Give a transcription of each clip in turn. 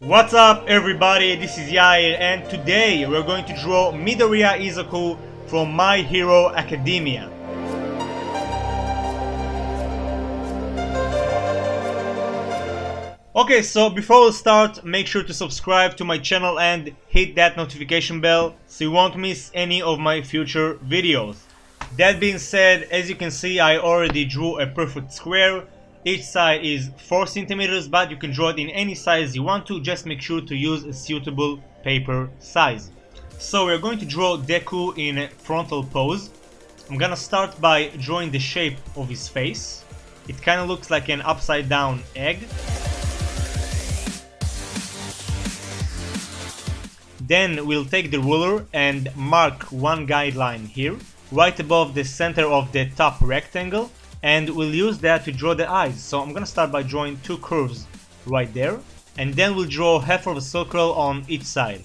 What's up everybody, this is Yair and today we're going to draw Midoriya Izuku from My Hero Academia. Okay, so before we start, make sure to subscribe to my channel and hit that notification bell so you won't miss any of my future videos. That being said, as you can see, I already drew a perfect square. Each side is 4 centimeters, but you can draw it in any size you want to. Just make sure to use a suitable paper size. So we're going to draw Deku in a frontal pose. I'm gonna start by drawing the shape of his face. It kind of looks like an upside down egg. Then we'll take the ruler and mark one guideline here, right above the center of the top rectangle, and we'll use that to draw the eyes. So I'm gonna start by drawing 2 curves right there, and then we'll draw half of a circle on each side.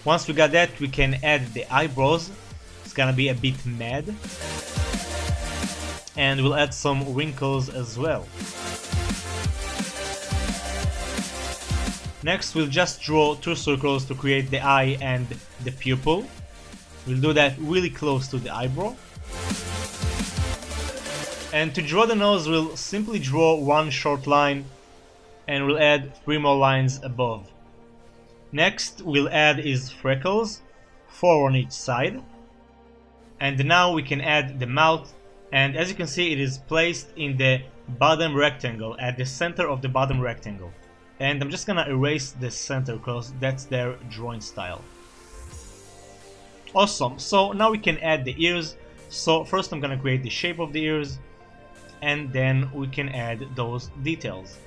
Once we got that, we can add the eyebrows. It's gonna be a bit mad, and we'll add some wrinkles as well. Next, we'll just draw 2 circles to create the eye and the pupil. We'll do that really close to the eyebrow. And to draw the nose, we'll simply draw 1 short line and we'll add 3 more lines above. Next, we'll add his freckles, 4 on each side. And now we can add the mouth, and as you can see, it is placed in the bottom rectangle, at the center of the bottom rectangle. And I'm just gonna erase the center because that's their drawing style. Awesome, so now we can add the ears. So first I'm gonna create the shape of the ears, and then we can add those details.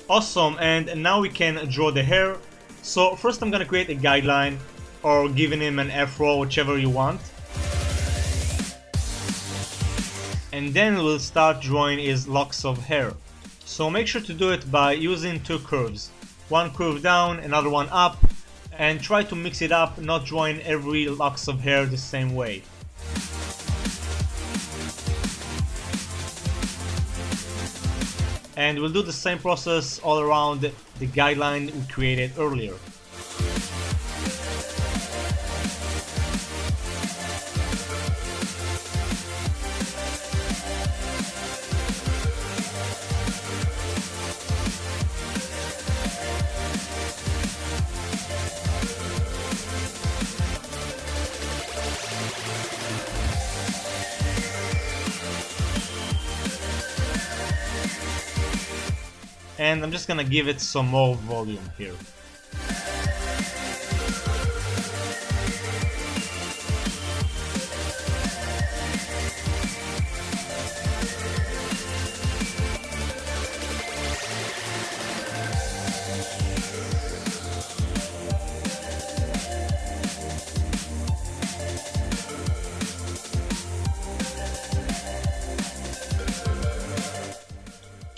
Awesome, and now we can draw the hair. So first I'm gonna create a guideline, or giving him an afro, whichever you want. And then we'll start drawing his locks of hair. So make sure to do it by using 2 curves. 1 curve down, another one up, and try to mix it up, not drawing every locks of hair the same way. And we'll do the same process all around the guideline we created earlier. And I'm just gonna give it some more volume here.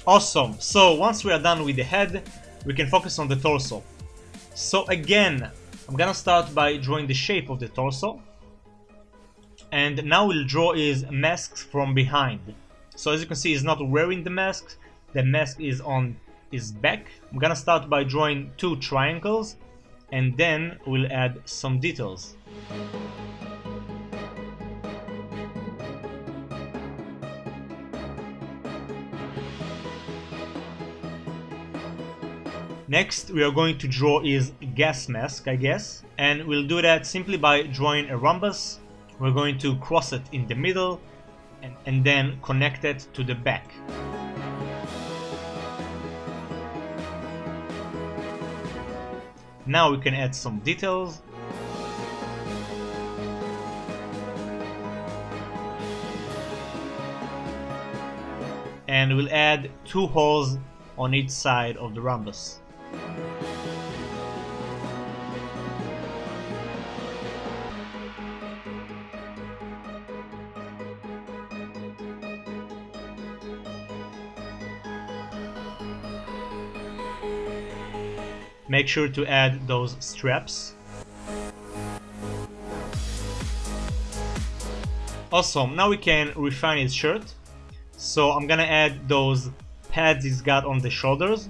Awesome, so once we are done with the head, we can focus on the torso. So again, I'm gonna start by drawing the shape of the torso. And now we'll draw his mask from behind. So as you can see, he's not wearing the mask is on his back. I'm gonna start by drawing 2 triangles, and then we'll add some details. Next, we are going to draw his gas mask, I guess, and we'll do that simply by drawing a rhombus. We're going to cross it in the middle and then connect it to the back. Now we can add some details. And we'll add 2 holes on each side of the rhombus. Make sure to add those straps. Awesome, now we can refine his shirt. So I'm gonna add those pads he's got on the shoulders.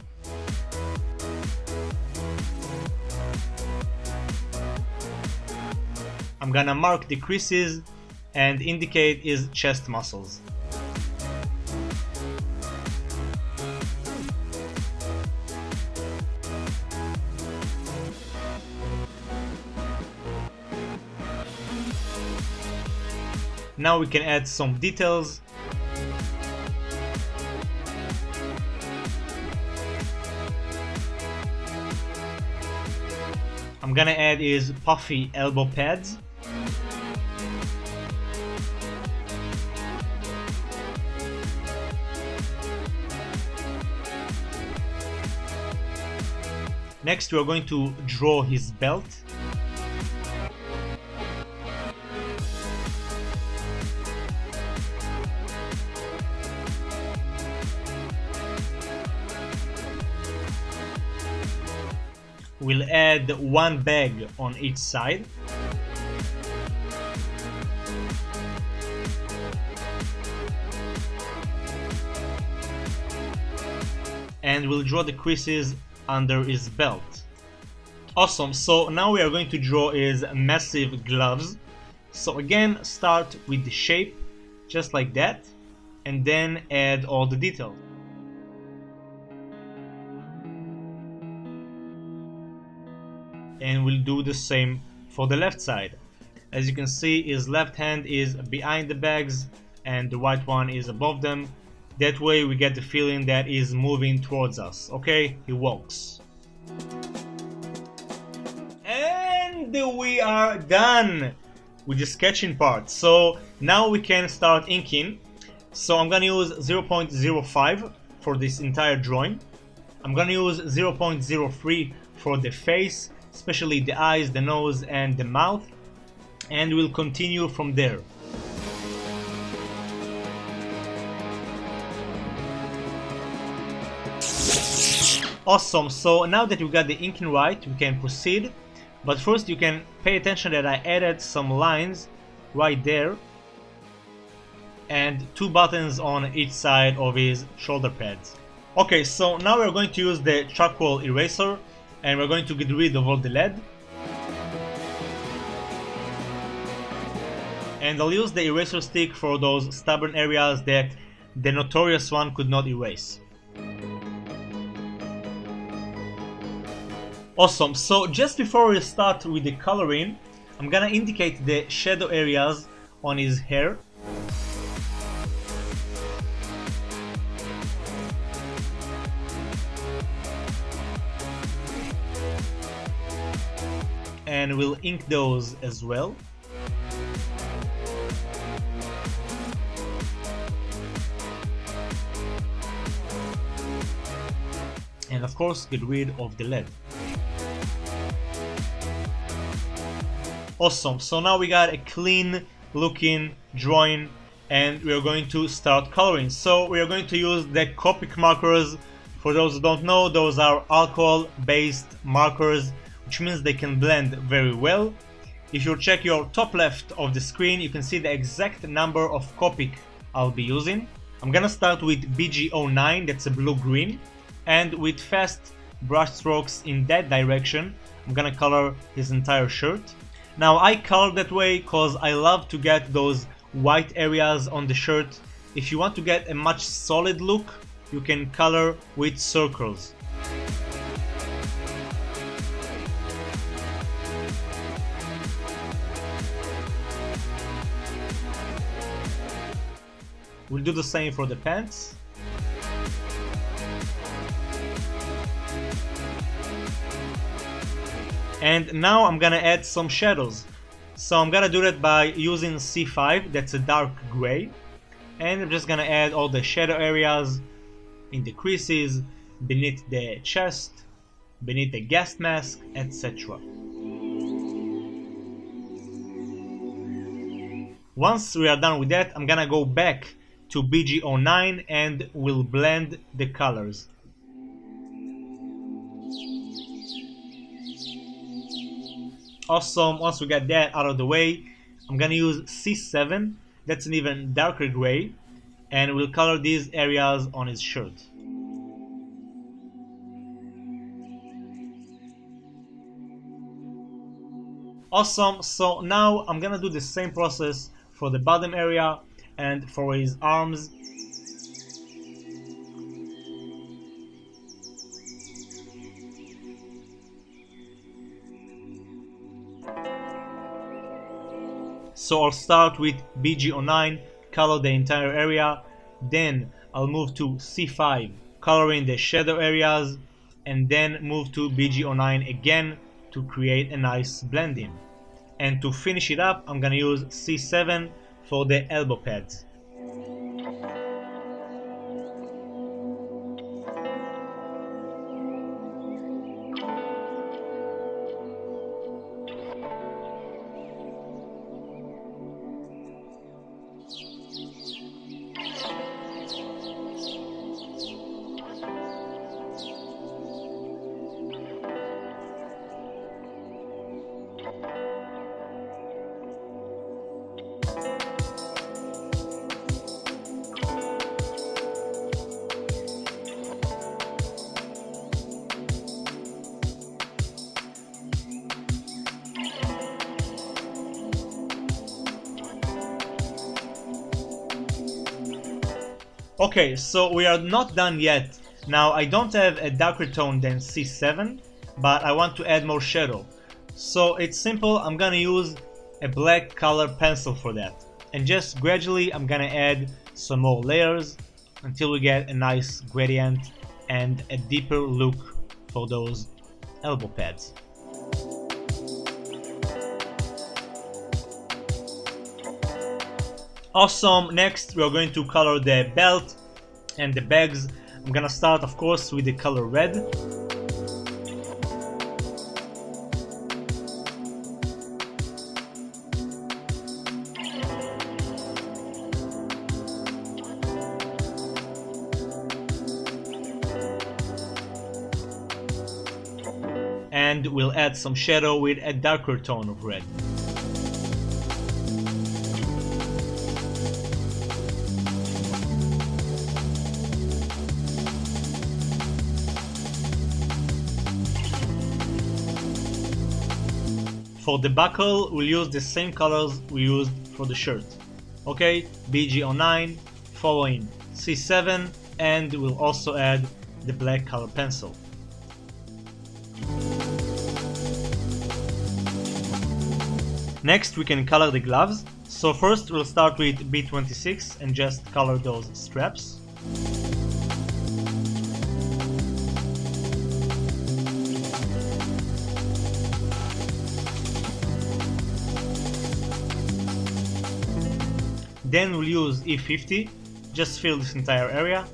I'm gonna mark the creases and indicate his chest muscles. Now we can add some details. I'm gonna add his puffy elbow pads. Next, we are going to draw his belt. We'll add one bag on each side. And we'll draw the creases under his belt. Awesome, so now we are going to draw his massive gloves. So again, start with the shape, just like that, and then add all the details. And we'll do the same for the left side. As you can see, his left hand is behind the bags and the right one is above them. That way we get the feeling that he's moving towards us. Okay, he walks. And we are done with the sketching part. So now we can start inking. So I'm gonna use 0.05 for this entire drawing. I'm gonna use 0.03 for the face, especially the eyes, the nose and the mouth, and we'll continue from there. Awesome, so now that we got the inking right, we can proceed, but first you can pay attention that I added some lines right there and two buttons on each side of his shoulder pads. Okay, so now we're going to use the charcoal eraser and we're going to get rid of all the lead. And I'll use the eraser stick for those stubborn areas that the notorious one could not erase. Awesome, so just before we start with the coloring, I'm gonna indicate the shadow areas on his hair. And we'll ink those as well. And of course get rid of the lead. Awesome, so now we got a clean looking drawing and we are going to start coloring. So we are going to use the Copic markers. For those who don't know, those are alcohol based markers, which means they can blend very well. If you check your top left of the screen, you can see the exact number of Copic I'll be using. I'm gonna start with BG09, that's a blue-green, and with fast brush strokes in that direction, I'm gonna color his entire shirt. Now I color that way because I love to get those white areas on the shirt. If you want to get a much solid look, you can color with circles. We'll do the same for the pants. And now I'm gonna add some shadows. So I'm gonna do that by using C5, that's a dark gray. And I'm just gonna add all the shadow areas in the creases, beneath the chest, beneath the gas mask, etc. Once we are done with that, I'm gonna go back to BG09 and we'll blend the colors. Awesome, once we got that out of the way, I'm gonna use C7, that's an even darker gray, and we'll color these areas on his shirt. Awesome, so now I'm gonna do the same process for the bottom area and for his arms. So I'll start with BG09, color the entire area, then I'll move to C5, coloring the shadow areas, and then move to BG09 again to create a nice blending. And to finish it up, I'm gonna use C7 for the elbow pads. Okay, so we are not done yet. Now I don't have a darker tone than C7, but I want to add more shadow. So it's simple, I'm gonna use a black color pencil for that. And just gradually I'm gonna add some more layers until we get a nice gradient and a deeper look for those elbow pads. Awesome, next we are going to color the belt and the bags. I'm gonna start of course with the color red. And we'll add some shadow with a darker tone of red. For the buckle, we'll use the same colors we used for the shirt. Okay, BG09, following C7, and we'll also add the black color pencil. Next we can color the gloves. So first we'll start with B26 and just color those straps. Then we'll use E50, just fill this entire area.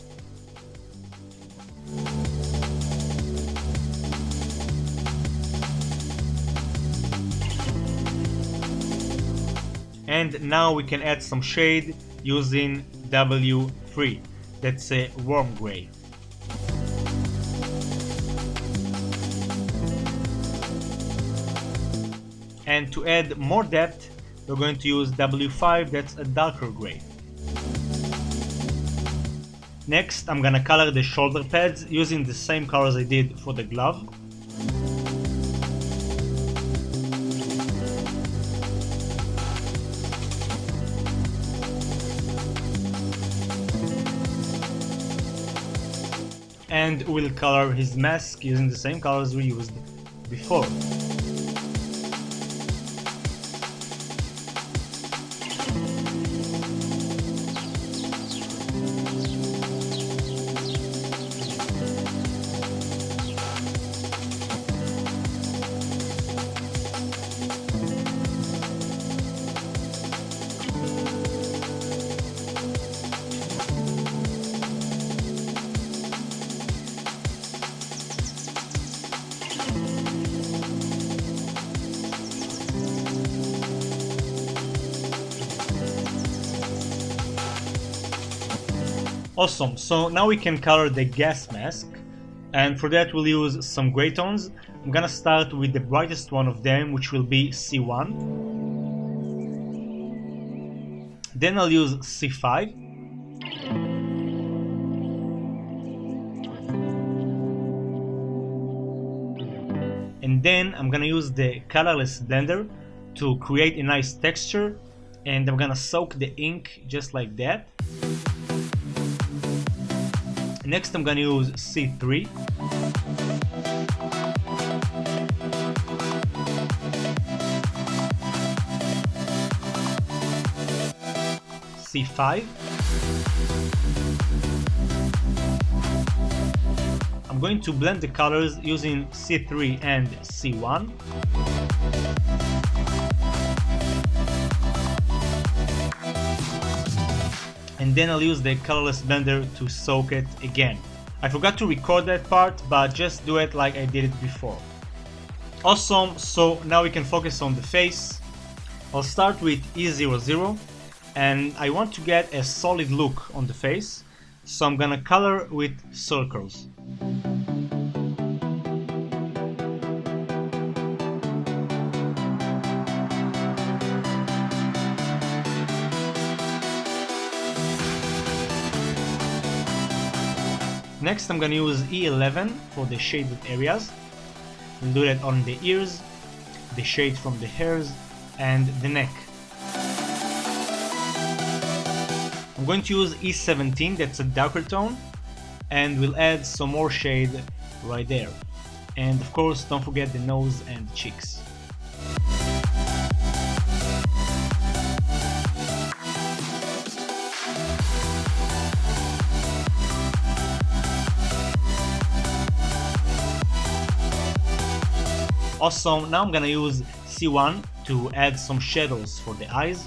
And now we can add some shade using W3, that's a warm gray. And to add more depth, we're going to use W5, that's a darker gray. Next, I'm gonna color the shoulder pads using the same colors I did for the glove. And we'll color his mask using the same colors we used before. Awesome, so now we can color the gas mask, and for that we'll use some gray tones. I'm gonna start with the brightest one of them, which will be C1. Then I'll use C5. and then I'm gonna use the colorless blender to create a nice texture, and I'm gonna soak the ink just like that. Next I'm gonna use C3. C5. I'm going to blend the colors using C3 and C1. And then I'll use the colorless blender to soak it again. I forgot to record that part, but just do it like I did it before. Awesome, so now we can focus on the face. I'll start with E00, and I want to get a solid look on the face, so I'm gonna color with circles. Next I'm gonna use E11 for the shaded areas. We'll do that on the ears, the shade from the hairs, and the neck. I'm going to use E17, that's a darker tone, and we'll add some more shade right there. And of course, don't forget the nose and the cheeks. Awesome, now I'm gonna use C1 to add some shadows for the eyes.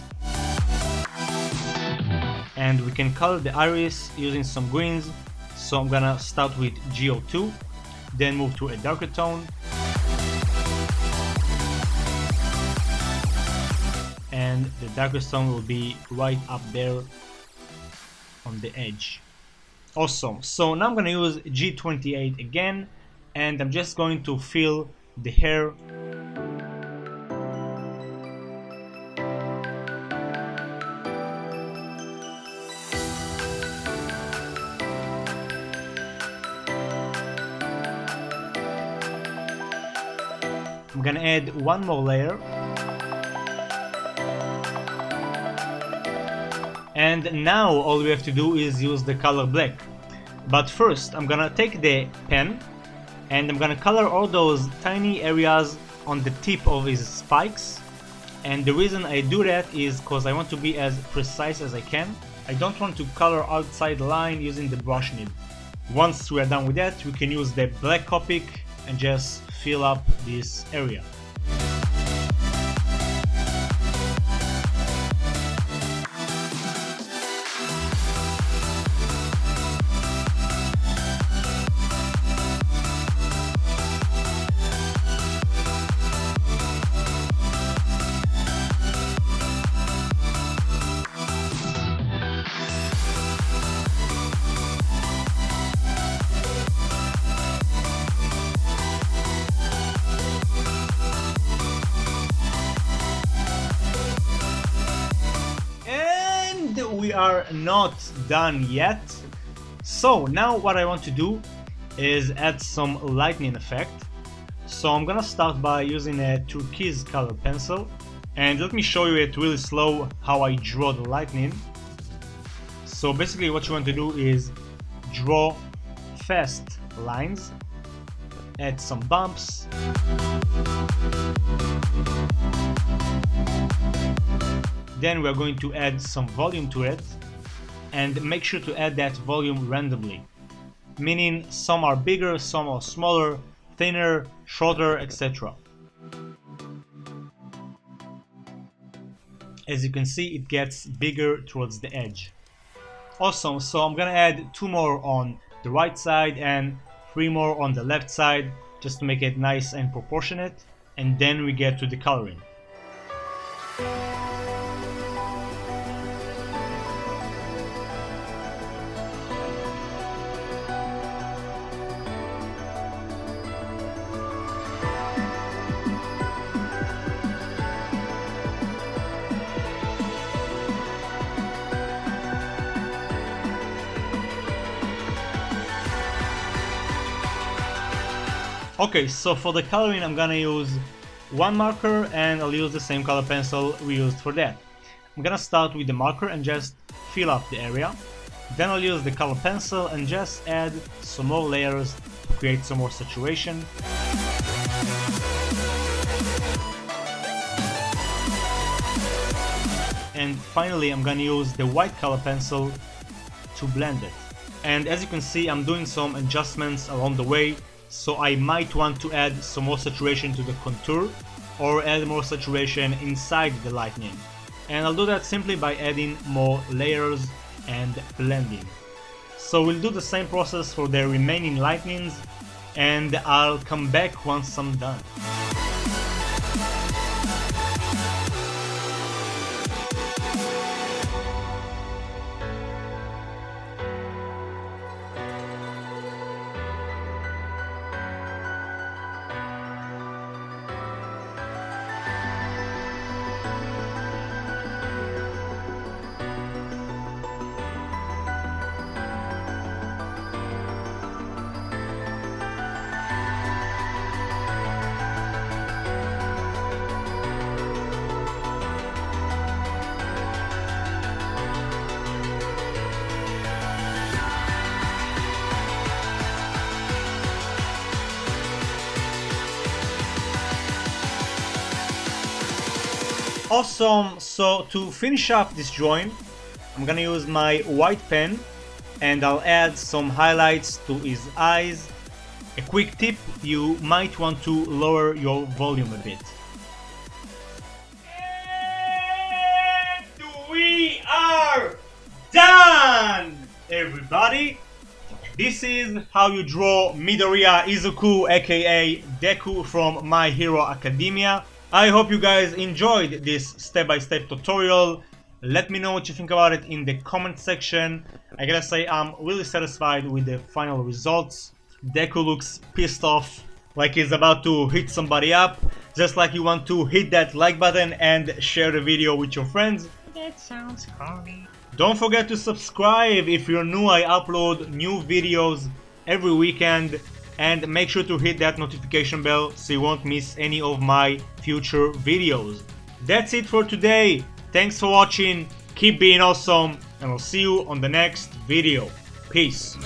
And we can color the iris using some greens, so I'm gonna start with GO2, then move to a darker tone, and the darkest tone will be right up there on the edge. Awesome, so now I'm gonna use G28 again, and I'm just going to fill the hair. I'm gonna add one more layer, and now all we have to do is use the color black. But first I'm gonna take the pen and I'm gonna color all those tiny areas on the tip of his spikes. And the reason I do that is because I want to be as precise as I can. I don't want to color outside the line using the brush nib. Once we are done with that, we can use the black Copic and just fill up this area. We are not done yet. So now what I want to do is add some lightning effect. So I'm gonna start by using a turquoise color pencil, and let me show you it really slow how I draw the lightning. So basically what you want to do is draw fast lines, add some bumps, then we're going to add some volume to it, and make sure to add that volume randomly, meaning some are bigger, some are smaller, thinner, shorter, etc. As you can see, it gets bigger towards the edge. Awesome, so I'm gonna add 2 more on the right side and 3 more on the left side, just to make it nice and proportionate, and then we get to the coloring. Okay, so for the coloring I'm gonna use one marker and I'll use the same color pencil we used for that. I'm gonna start with the marker and just fill up the area. Then I'll use the color pencil and just add some more layers to create some more saturation. And finally I'm gonna use the white color pencil to blend it. And as you can see, I'm doing some adjustments along the way, so I might want to add some more saturation to the contour or add more saturation inside the lightning. And I'll do that simply by adding more layers and blending. So we'll do the same process for the remaining lightnings and I'll come back once I'm done. Awesome, so to finish up this drawing, I'm gonna use my white pen and I'll add some highlights to his eyes. A quick tip, you might want to lower your volume a bit. And we are done, everybody! This is how you draw Midoriya Izuku aka Deku from My Hero Academia. I hope you guys enjoyed this step-by-step tutorial. Let me know what you think about it in the comment section. I gotta say I'm really satisfied with the final results. Deku looks pissed off, like he's about to hit somebody up, just like you want to hit that like button and share the video with your friends. That sounds corny. Don't forget to subscribe if you're new. I upload new videos every weekend. And make sure to hit that notification bell so you won't miss any of my future videos. That's it for today. Thanks for watching, keep being awesome, and I'll see you on the next video. Peace.